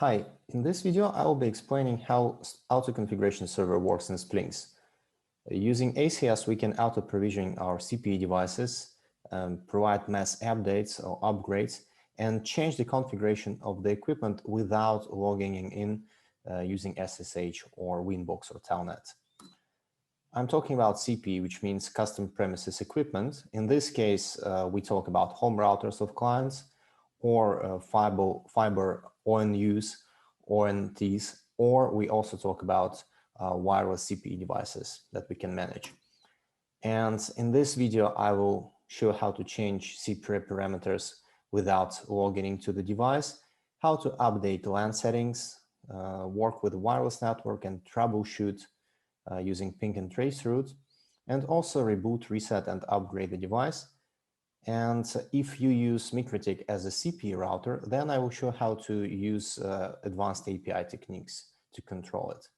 Hi, in this video I will be explaining how auto-configuration server works in Splynx. Using ACS we can auto-provision our CPU devices, provide mass updates or upgrades, and change the configuration of the equipment without logging in using SSH or Winbox or Telnet. I'm talking about CP, which means custom premises equipment. In this case, we talk about home routers of clients or fiber ONUs, ONTs, or we also talk about wireless CPE devices that we can manage. And in this video, I will show how to change CP parameters without logging into the device, how to update LAN settings, work with the wireless network and troubleshoot using ping and trace route, and also reboot, reset, and upgrade the device. And if you use MikroTik as a CP router, then I will show how to use advanced API techniques to control it.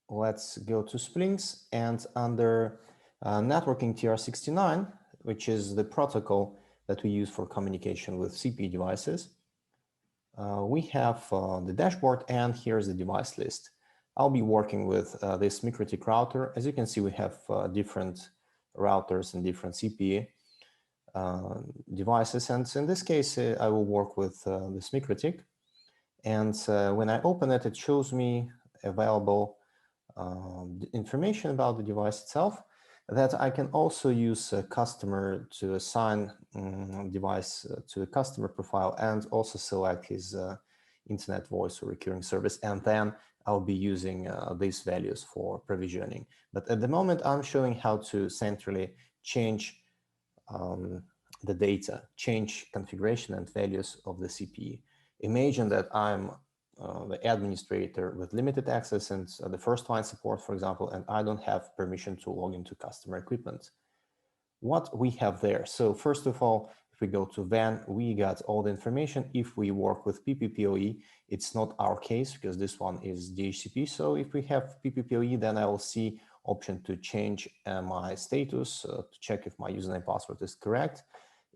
Let's go to Splynx, and under networking TR69, which is the protocol that we use for communication with CP devices, we have the dashboard, and here's the device list. I'll be working with this MikroTik router. As you can see, we have different routers and different CPE devices. And in this case, I will work with this MikroTik. And when I open it, it shows me available information about the device itself that I can also use a customer to assign device to a customer profile and also select his internet voice or recurring service. And then I'll be using these values for provisioning. But at the moment, I'm showing how to centrally change the data, change configuration and values of the CPE. Imagine that I'm the administrator with limited access and the first line support, for example, and I don't have permission to log into customer equipment. What we have there? So first of all, if we go to WAN, we got all the information. If we work with PPPoE, it's not our case because this one is DHCP. So if we have PPPoE, then I will see option to change my status to check if my username password is correct,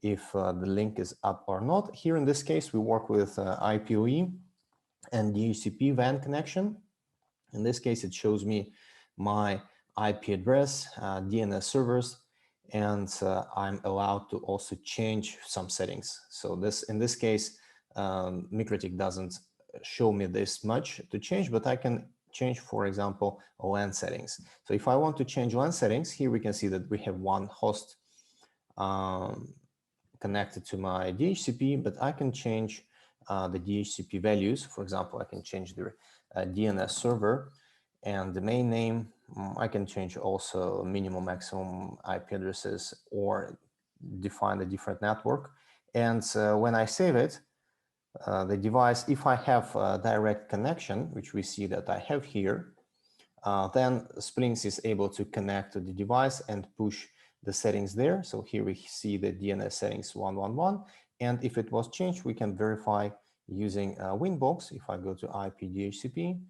if the link is up or not. Here in this case, we work with IPoE and DHCP WAN connection. In this case, it shows me my IP address, DNS servers, and I'm allowed to also change some settings. So in this case, MikroTik doesn't show me this much to change, but I can change, for example, LAN settings. So if I want to change LAN settings, here we can see that we have one host connected to my DHCP, but I can change the DHCP values. For example, I can change the DNS server and the main name. I can change also minimum, maximum IP addresses or define a different network. And when I save it, the device, if I have a direct connection, which we see that I have here, then Splynx is able to connect to the device and push the settings there. So here we see the DNS settings 111. And if it was changed, we can verify using Winbox. If I go to IP DHCP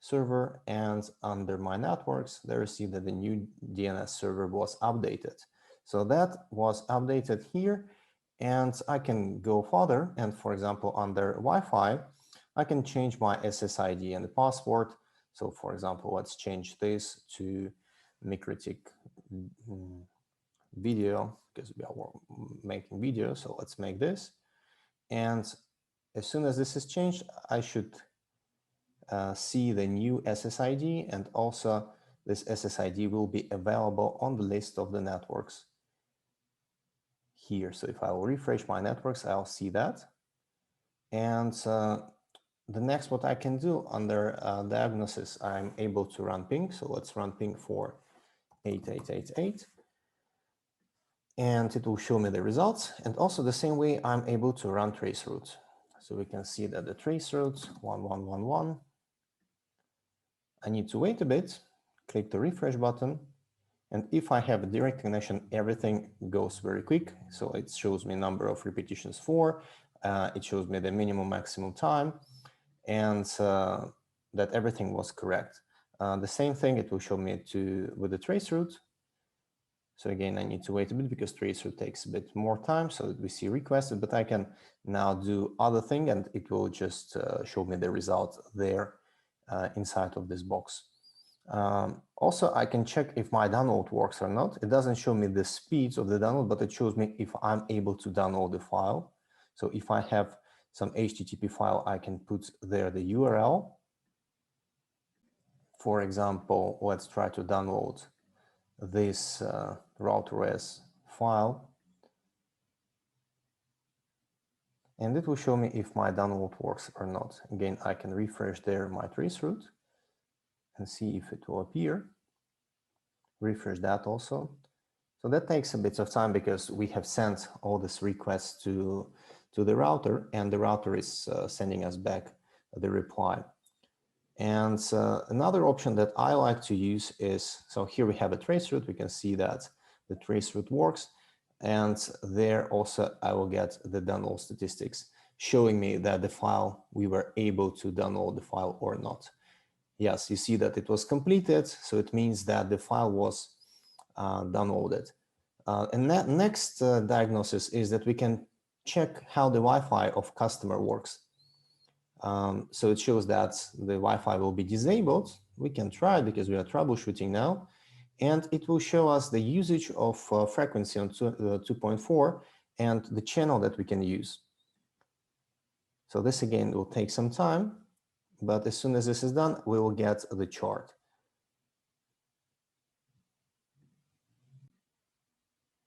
server and under my networks, there you see that the new DNS server was updated. So that was updated here. And I can go further. And for example, under Wi-Fi, I can change my SSID and the password. So for example, let's change this to MikroTik video because we are making video. So let's make this. And as soon as this is changed, I should see the new SSID, and also this SSID will be available on the list of the networks here. So if I will refresh my networks, I'll see that. And the next, what I can do under diagnosis, I'm able to run ping. So let's run ping for 8888. And it will show me the results. And also the same way, I'm able to run trace route. So we can see that the trace route 1111. I need to wait a bit, click the refresh button. And if I have a direct connection, everything goes very quick. So it shows me number of repetitions 4. It shows me the minimum maximum time, and that everything was correct. The same thing it will show me with the trace route. So again, I need to wait a bit because traceroute takes a bit more time. So we see requested, but I can now do other thing and it will just show me the result there inside of this box. Also, I can check if my download works or not. It doesn't show me the speeds of the download, but it shows me if I'm able to download the file. So if I have some HTTP file, I can put there the URL. For example, let's try to download this router.os file. And it will show me if my download works or not. Again, I can refresh there my traceroute and see if it will appear. Refresh that also. So that takes a bit of time because we have sent all these requests to the router and the router is sending us back the reply. And another option that I like to use is, so here we have a traceroute. We can see that the traceroute works. And there also I will get the download statistics showing me that the file, we were able to download the file or not. Yes, you see that it was completed. So it means that the file was downloaded. And that next diagnosis is that we can check how the Wi-Fi of customer works. So it shows that the Wi-Fi will be disabled. We can try it because we are troubleshooting now. And it will show us the usage of frequency on 2.4 and the channel that we can use. So this again will take some time, but as soon as this is done, we will get the chart.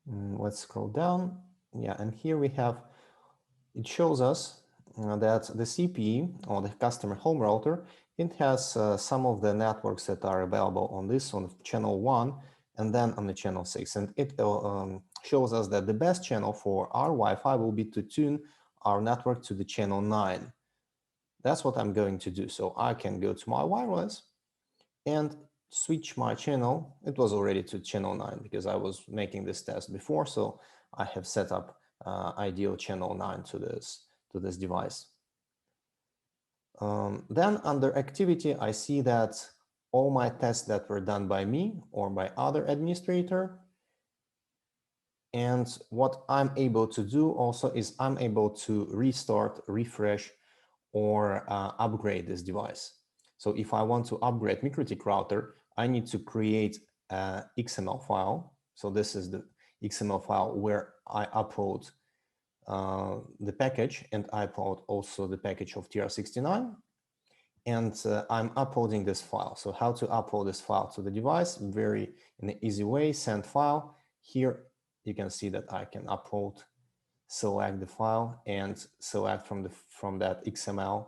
Let's scroll down. Yeah, and here we have, it shows us that the CPE or the customer home router, it has some of the networks that are available on this, on channel 1, and then on the channel 6. And it shows us that the best channel for our Wi-Fi will be to tune our network to the channel 9. That's what I'm going to do. So I can go to my wireless and switch my channel. It was already to channel 9 because I was making this test before. So I have set up ideal channel 9 to this device. Then under activity, I see that all my tests that were done by me or by other administrator. And what I'm able to do also is I'm able to restart, refresh, or upgrade this device. So if I want to upgrade MikroTik router, I need to create a XML file. So this is the XML file where I upload the package, and I upload also the package of TR69. And I'm uploading this file. So how to upload this file to the device? Very in an easy way, send file. Here you can see that I can upload, select the file, and select from that XML.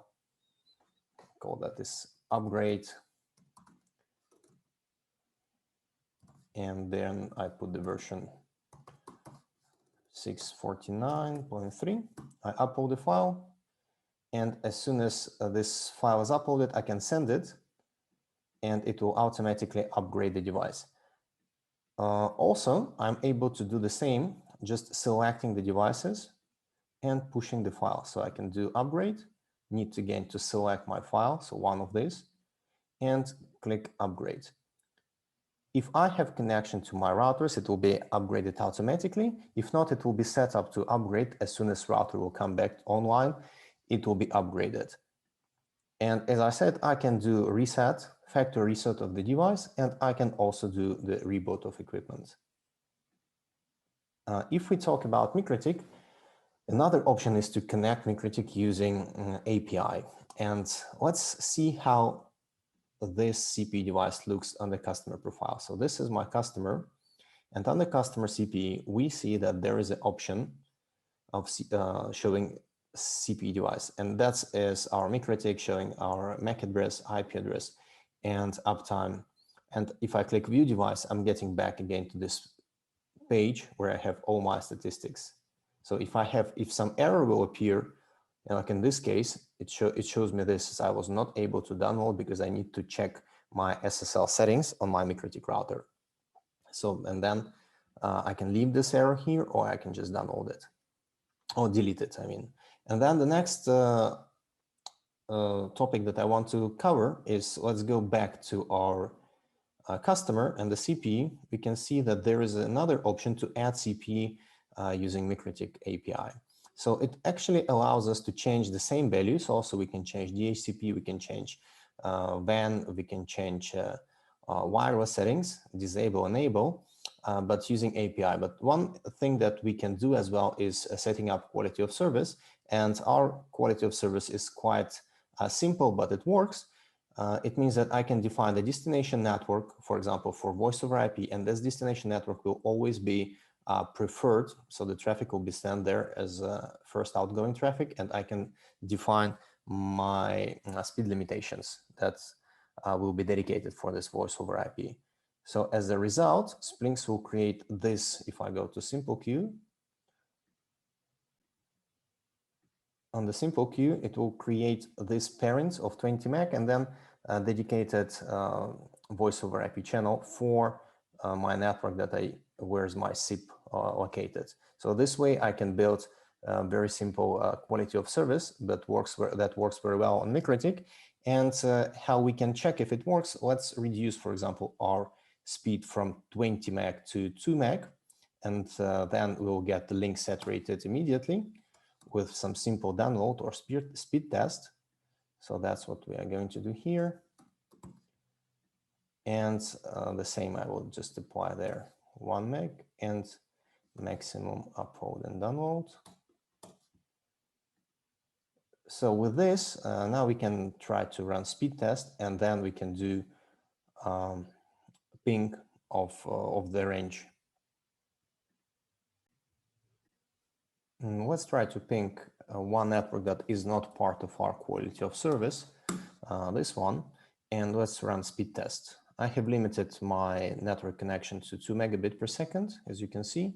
Call that this upgrade. And then I put the version 649.3. I upload the file. And as soon as this file is uploaded, I can send it and it will automatically upgrade the device. Also, I'm able to do the same, just selecting the devices and pushing the file. So I can do upgrade, need to again to select my file, so one of these, and click upgrade. If I have connection to my routers, it will be upgraded automatically. If not, it will be set up to upgrade as soon as router will come back online, it will be upgraded. And as I said, I can do reset, factory reset of the device, and I can also do the reboot of equipment. If we talk about MikroTik, another option is to connect MikroTik using API. And let's see how this CPE device looks on the customer profile. So this is my customer, and on the customer CPE, we see that there is an option of showing CPE device, and that is our MikroTik showing our MAC address, IP address, and uptime. And if I click view device, I'm getting back again to this page where I have all my statistics. So if some error will appear, like in this case, it shows me this as I was not able to download because I need to check my SSL settings on my MikroTik router. So, and then I can leave this error here, or I can just download it or delete it, I mean. And then the next topic that I want to cover is, let's go back to our customer and the CP, we can see that there is another option to add CP using MikroTik API. So it actually allows us to change the same values. Also, we can change DHCP, we can change WAN, we can change wireless settings, disable, enable, but using API. But one thing that we can do as well is setting up quality of service. And our quality of service is quite simple, but it works. It means that I can define the destination network, for example, for voice over IP, and this destination network will always be preferred. So the traffic will be sent there as first outgoing traffic, and I can define my speed limitations that will be dedicated for this voice over IP. So as a result, Splynx will create this. If I go to simple queue, on the simple queue, it will create this parent of 20 meg and then a dedicated voice over IP channel for my network where's my SIP located. So this way I can build a very simple quality of service that works very well on MikroTik. And how we can check if it works, let's reduce, for example, our speed from 20 meg to 2 meg, and then we'll get the link saturated immediately with some simple download or speed test. So that's what we are going to do here. And the same, I will just apply there 1 meg and maximum upload and download. So with this, now we can try to run speed test, and then we can do ping of the range. Let's try to ping one network that is not part of our quality of service, this one, and let's run speed test. I have limited my network connection to 2 megabit per second, as you can see.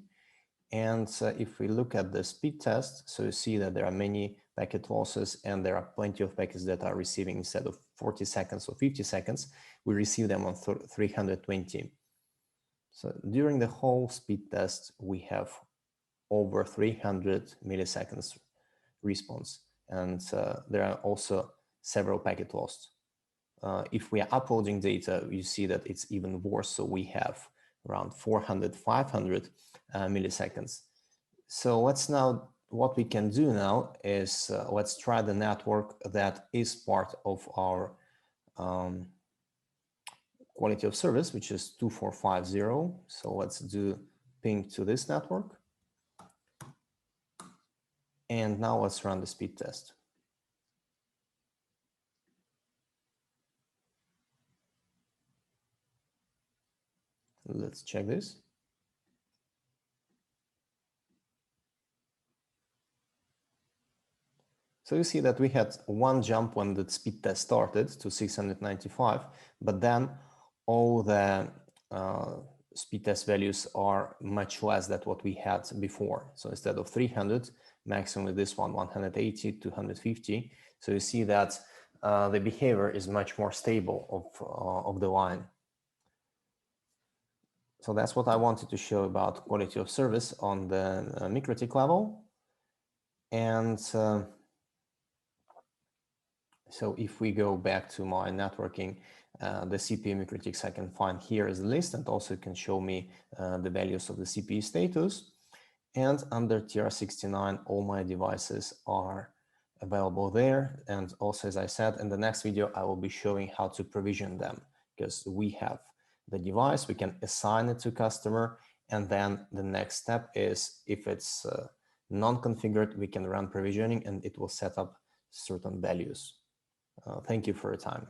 And if we look at the speed test, so you see that there are many packet losses and there are plenty of packets that are receiving instead of 40 seconds or 50 seconds, we receive them on 320. So during the whole speed test, we have over 300 milliseconds response. And there are also several packet lost. If we are uploading data, you see that it's even worse. So we have around 400, 500 milliseconds. So what we can do now is let's try the network that is part of our quality of service, which is 2450. So let's do ping to this network. And now let's run the speed test. Let's check this. So you see that we had one jump when the speed test started to 695, but then all the speed test values are much less than what we had before. So instead of 300, maximum with this one, 180, 250. So you see that the behavior is much more stable of the line. So that's what I wanted to show about quality of service on the MikroTik level. And so if we go back to my networking, the CPU MikroTiks I can find here is the list, and also it can show me the values of the CPU status. And under TR69, all my devices are available there. And also, as I said, in the next video, I will be showing how to provision them, because we have the device, we can assign it to customer. And then the next step is, if it's non-configured, we can run provisioning and it will set up certain values. Thank you for your time.